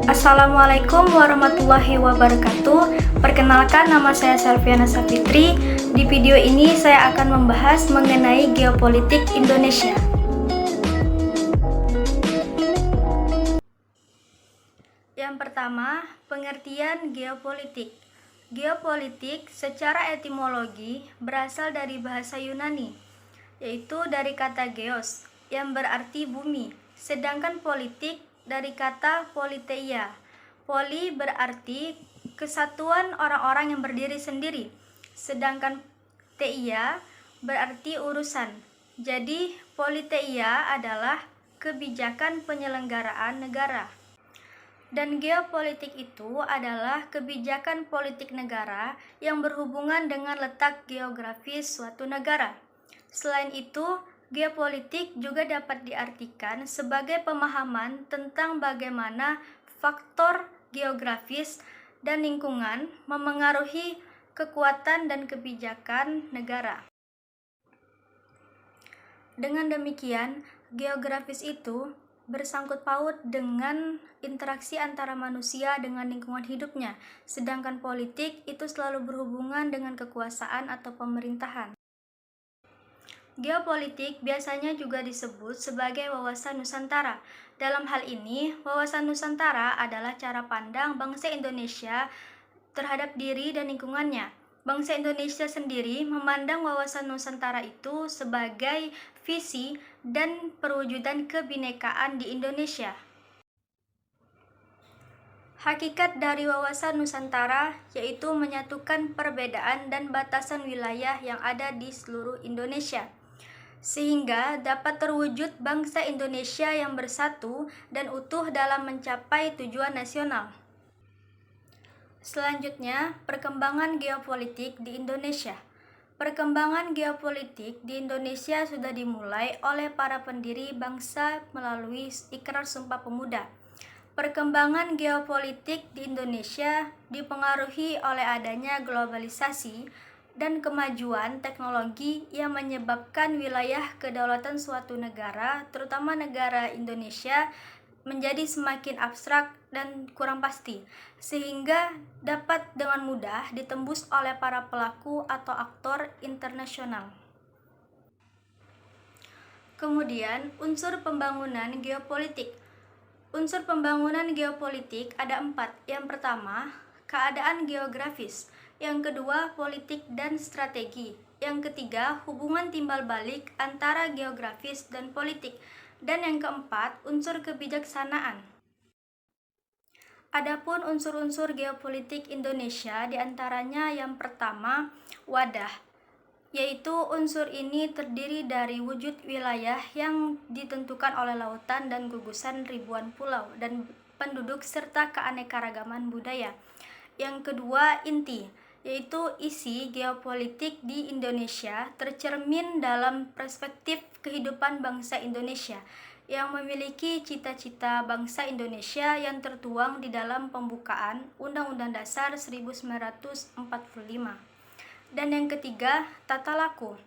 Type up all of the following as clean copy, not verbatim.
Assalamualaikum warahmatullahi wabarakatuh. Perkenalkan, nama saya Selviana Safitri. Di video ini saya akan membahas mengenai geopolitik Indonesia. Yang pertama, pengertian geopolitik. Geopolitik secara etimologi berasal dari bahasa Yunani, yaitu dari kata geos yang berarti bumi, sedangkan politik dari kata politeia. Poli berarti kesatuan orang-orang yang berdiri sendiri, sedangkan teia berarti urusan. Jadi politeia adalah kebijakan penyelenggaraan negara. Dan geopolitik itu adalah kebijakan politik negara yang berhubungan dengan letak geografis suatu negara. Selain itu, geopolitik juga dapat diartikan sebagai pemahaman tentang bagaimana faktor geografis dan lingkungan memengaruhi kekuatan dan kebijakan negara. Dengan demikian, geografis itu bersangkut paut dengan interaksi antara manusia dengan lingkungan hidupnya, sedangkan politik itu selalu berhubungan dengan kekuasaan atau pemerintahan. Geopolitik biasanya juga disebut sebagai wawasan Nusantara. Dalam hal ini, wawasan Nusantara adalah cara pandang bangsa Indonesia terhadap diri dan lingkungannya. Bangsa Indonesia sendiri memandang wawasan Nusantara itu sebagai visi dan perwujudan kebinekaan di Indonesia. Hakikat dari wawasan Nusantara yaitu menyatukan perbedaan dan batasan wilayah yang ada di seluruh Indonesia, sehingga dapat terwujud bangsa Indonesia yang bersatu dan utuh dalam mencapai tujuan nasional. Selanjutnya, perkembangan geopolitik di Indonesia. Perkembangan geopolitik di Indonesia sudah dimulai oleh para pendiri bangsa melalui Ikrar Sumpah Pemuda. Perkembangan geopolitik di Indonesia dipengaruhi oleh adanya globalisasi dan kemajuan teknologi yang menyebabkan wilayah kedaulatan suatu negara, terutama negara Indonesia, menjadi semakin abstrak dan kurang pasti, sehingga dapat dengan mudah ditembus oleh para pelaku atau aktor internasional. Kemudian, unsur pembangunan geopolitik. Unsur pembangunan geopolitik ada 4. Yang pertama, keadaan geografis. Yang kedua, politik dan strategi. Yang ketiga, hubungan timbal balik antara geografis dan politik. Dan yang keempat, unsur kebijaksanaan. Adapun unsur-unsur geopolitik Indonesia diantaranya yang pertama, wadah, yaitu unsur ini terdiri dari wujud wilayah yang ditentukan oleh lautan dan gugusan ribuan pulau dan penduduk serta keanekaragaman budaya. Yang kedua, inti, yaitu isi geopolitik di Indonesia tercermin dalam perspektif kehidupan bangsa Indonesia yang memiliki cita-cita bangsa Indonesia yang tertuang di dalam pembukaan Undang-Undang Dasar 1945. Dan yang ketiga, tata laku.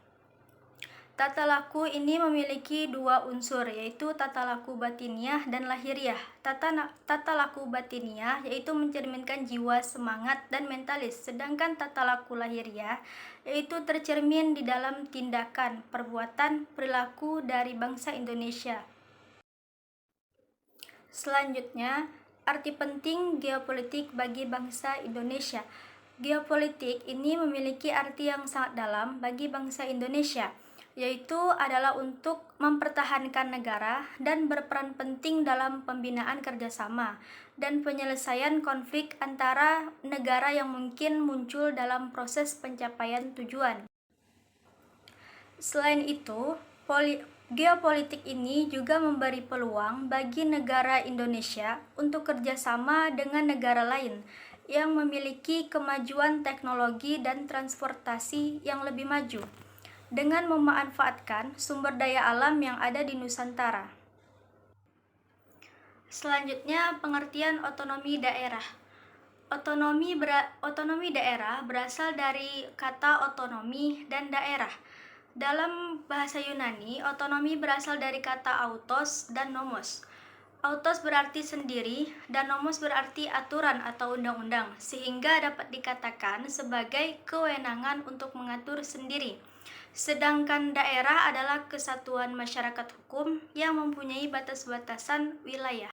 Tata laku ini memiliki 2 unsur, yaitu tata laku batiniah dan lahiriah. Tata laku batiniah yaitu mencerminkan jiwa, semangat, dan mentalis, sedangkan tata laku lahiriah yaitu tercermin di dalam tindakan, perbuatan, perilaku dari bangsa Indonesia. Selanjutnya, arti penting geopolitik bagi bangsa Indonesia. Geopolitik ini memiliki arti yang sangat dalam bagi bangsa Indonesia, yaitu adalah untuk mempertahankan negara dan berperan penting dalam pembinaan kerjasama dan penyelesaian konflik antara negara yang mungkin muncul dalam proses pencapaian tujuan. Selain itu, geopolitik ini juga memberi peluang bagi negara Indonesia untuk kerjasama dengan negara lain yang memiliki kemajuan teknologi dan transportasi yang lebih maju, dengan memanfaatkan sumber daya alam yang ada di Nusantara. Selanjutnya, pengertian otonomi daerah. Otonomi daerah berasal dari kata otonomi dan daerah. Dalam bahasa Yunani, otonomi berasal dari kata autos dan nomos. Autos berarti sendiri dan nomos berarti aturan atau undang-undang, sehingga dapat dikatakan sebagai kewenangan untuk mengatur sendiri. Sedangkan daerah adalah kesatuan masyarakat hukum yang mempunyai batas-batasan wilayah.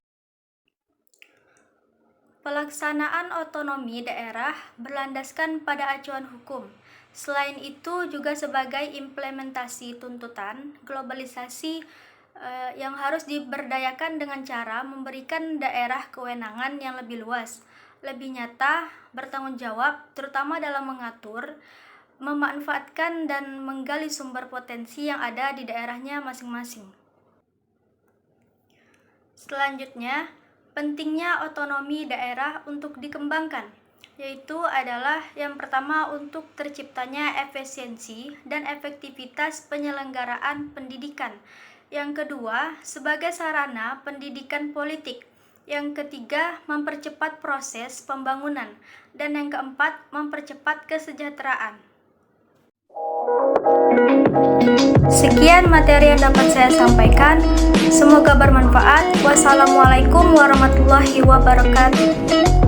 Pelaksanaan otonomi daerah berlandaskan pada acuan hukum. Selain itu juga sebagai implementasi tuntutan globalisasi yang harus diberdayakan dengan cara memberikan daerah kewenangan yang lebih luas, lebih nyata, bertanggung jawab, terutama dalam mengatur, memanfaatkan dan menggali sumber potensi yang ada di daerahnya masing-masing. Selanjutnya, pentingnya otonomi daerah untuk dikembangkan, yaitu adalah yang pertama untuk terciptanya efisiensi dan efektivitas penyelenggaraan pendidikan. Yang kedua, sebagai sarana pendidikan politik. Yang ketiga, mempercepat proses pembangunan. Dan yang keempat, mempercepat kesejahteraan. Sekian materi yang dapat saya sampaikan. Semoga bermanfaat. Wassalamualaikum warahmatullahi wabarakatuh.